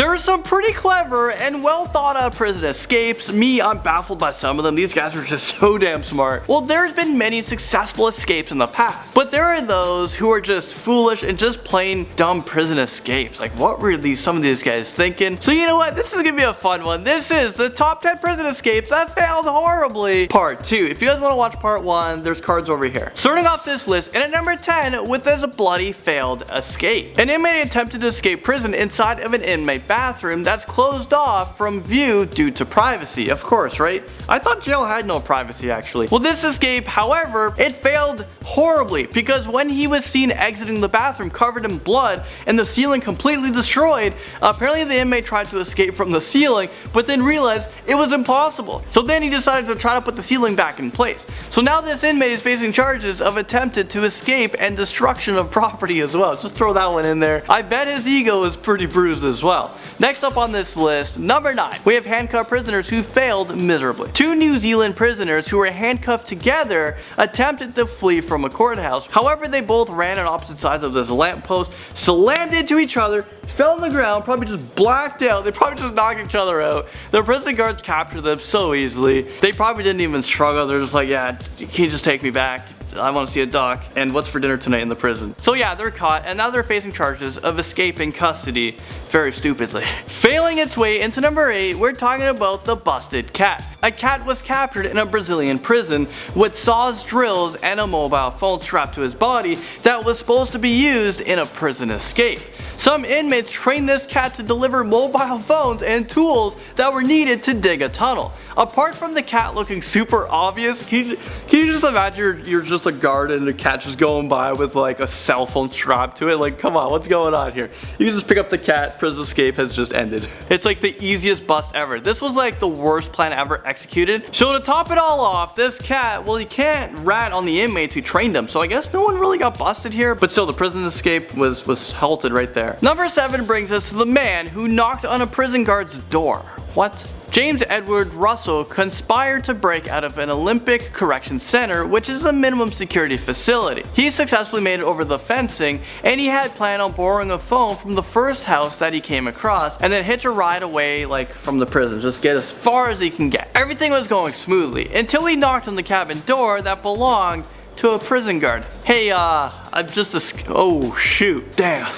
There are some pretty clever and well thought out prison escapes. I'm baffled by some of them. These guys are just so damn smart. Well, there's been many successful escapes in the past, but there are those who are just foolish and just plain dumb prison escapes. Like, what were some of these guys thinking? So you know what? This is gonna be a fun one. This is the top 10 prison escapes that failed horribly, part 2. If you guys want to watch part 1, there's cards over here. Starting off this list, and at number 10 with this bloody failed escape. An inmate attempted to escape prison inside of an inmate bathroom that's closed off from view due to privacy. Of course, right? I thought jail had no privacy actually. Well, this escape, however, it failed horribly because when he was seen exiting the bathroom covered in blood and the ceiling completely destroyed, apparently the inmate tried to escape from the ceiling but then realized it was impossible. So then he decided to try to put the ceiling back in place. So now this inmate is facing charges of attempted to escape and destruction of property as well. Just throw that one in there. I bet his ego is pretty bruised as well. Next up on this list, number 9, we have handcuffed prisoners who failed miserably. 2 New Zealand prisoners who were handcuffed together attempted to flee from a courthouse. However, they both ran on opposite sides of this lamppost, slammed into each other, fell on the ground, probably just blacked out. They probably just knocked each other out. The prison guards captured them so easily. They probably didn't even struggle. They're just like, yeah, can you just take me back? I want to see a doc, and what's for dinner tonight in the prison. So yeah, they're caught, and now they're facing charges of escaping custody very stupidly. Failing its way into number 8, we're talking about the busted cat. A cat was captured in a Brazilian prison with saws, drills, and a mobile phone strapped to his body that was supposed to be used in a prison escape. Some inmates trained this cat to deliver mobile phones and tools that were needed to dig a tunnel. Apart from the cat looking super obvious, can you just imagine you're just a guard and a cat just going by with like a cell phone strapped to it? Like, come on, what's going on here? You can just pick up the cat, prison escape has just ended. It's like the easiest bust ever. This was like the worst plan ever executed. So to top it all off, this cat, well, he can't rat on the inmates who trained him, so I guess no one really got busted here, but still the prison escape was halted right there. Number 7 brings us to the man who knocked on a prison guard's door. What? James Edward Russell conspired to break out of an Olympic Correction Center, which is a minimum security facility. He successfully made it over the fencing, and he had planned on borrowing a phone from the first house that he came across, and then hitch a ride away like from the prison, just get as far as he can get. Everything was going smoothly, until he knocked on the cabin door that belonged to a prison guard. Hey, I'm just oh shoot, damn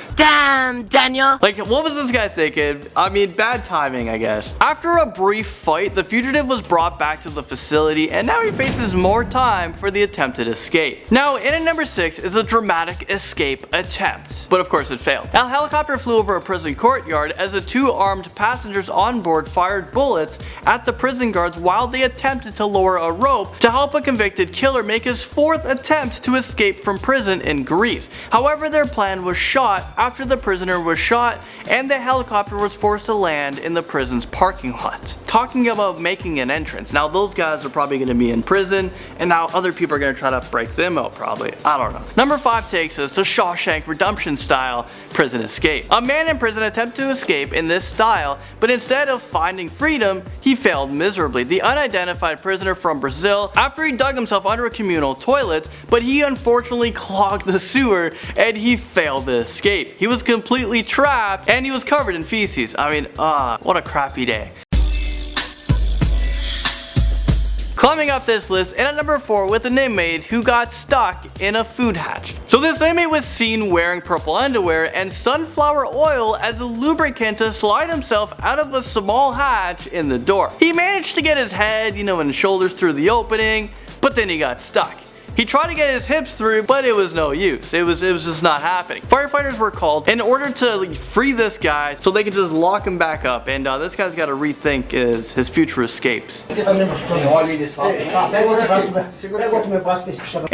Daniel. Like, what was this guy thinking? I mean, bad timing, I guess. After a brief fight, the fugitive was brought back to the facility, and now he faces more time for the attempted escape. Now, in at number 6 is a dramatic escape attempt, but of course it failed. A helicopter flew over a prison courtyard as the 2 armed passengers on board fired bullets at the prison guards while they attempted to lower a rope to help a convicted killer make his 4th attempt to escape from prison in Greece. However, their plan was shot after the prisoner was shot and the helicopter was forced to land in the prison's parking lot. Talking about making an entrance. Now those guys are probably going to be in prison, and now other people are going to try to break them out probably. I don't know. Number 5 takes us to Shawshank Redemption style prison escape. A man in prison attempted to escape in this style, but instead of finding freedom, he failed miserably. The unidentified prisoner from Brazil, after he dug himself under a communal toilet, but he unfortunately clogged the sewer and he failed to escape. He was completely trapped and he was covered in feces. I mean, what a crappy day. Climbing up this list, and at number 4 with an inmate who got stuck in a food hatch. So this inmate was seen wearing purple underwear and sunflower oil as a lubricant to slide himself out of a small hatch in the door. He managed to get his head, and shoulders through the opening, but then he got stuck. He tried to get his hips through, but it was no use. It was just not happening. Firefighters were called in order to free this guy so they could just lock him back up, and this guy's got to rethink his future escapes. And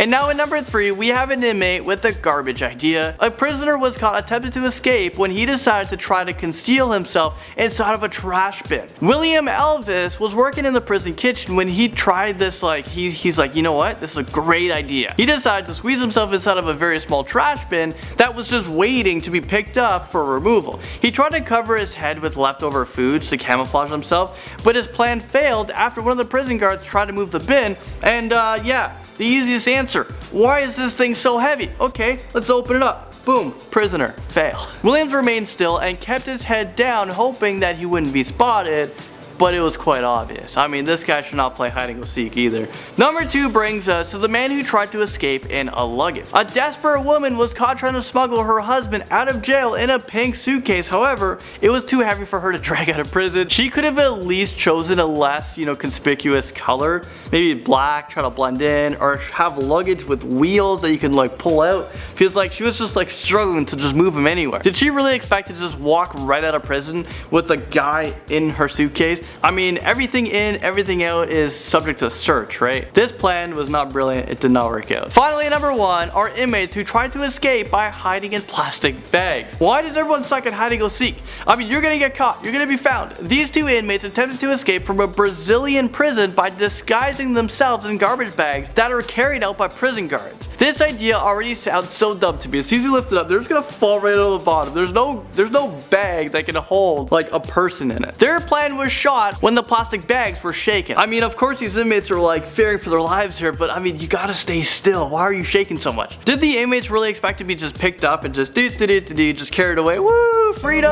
now at number 3, we have an inmate with a garbage idea. A prisoner was caught attempting to escape when he decided to try to conceal himself inside of a trash bin. William Elvis was working in the prison kitchen when he tried this. He's like, you know what? This is a great idea. He decided to squeeze himself inside of a very small trash bin that was just waiting to be picked up for removal. He tried to cover his head with leftover foods to camouflage himself, but his plan failed after one of the prison guards tried to move the bin, and yeah, the easiest answer. Why is this thing so heavy? Okay, let's open it up. Boom, prisoner, fail. Williams remained still and kept his head down, hoping that he wouldn't be spotted, but it was quite obvious. I mean, this guy should not play hide and go seek either. Number 2 brings us to the man who tried to escape in a luggage. A desperate woman was caught trying to smuggle her husband out of jail in a pink suitcase. However, it was too heavy for her to drag out of prison. She could have at least chosen a less, conspicuous color. Maybe black, try to blend in, or have luggage with wheels that you can like pull out. Because like she was just like struggling to just move him anywhere. Did she really expect to just walk right out of prison with a guy in her suitcase? I mean, everything in, everything out is subject to search, right? This plan was not brilliant, it did not work out. Finally, number 1 are inmates who tried to escape by hiding in plastic bags. Why does everyone suck at hide and go seek? I mean, you're gonna get caught, you're gonna be found. These 2 inmates attempted to escape from a Brazilian prison by disguising themselves in garbage bags that are carried out by prison guards. This idea already sounds so dumb to me. As soon as you lift it up, they're just gonna fall right out of the bottom. There's no bag that can hold like a person in it. Their plan was shot when the plastic bags were shaken. I mean, of course these inmates are like fearing for their lives here, but I mean, you gotta stay still. Why are you shaking so much? Did the inmates really expect to be just picked up and just just carried away? Woo! Freedom!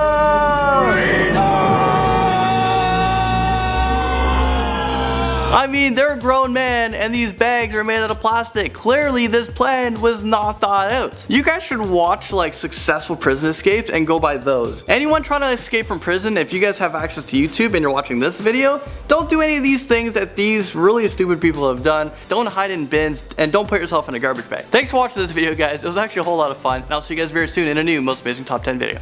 I mean, they're a grown man and these bags are made out of plastic. Clearly this plan was not thought out. You guys should watch like successful prison escapes and go by those. Anyone trying to escape from prison, if you guys have access to YouTube and you're watching this video, don't do any of these things that these really stupid people have done. Don't hide in bins and don't put yourself in a garbage bag. Thanks for watching this video, guys. It was actually a whole lot of fun, and I'll see you guys very soon in a new Most Amazing Top 10 video.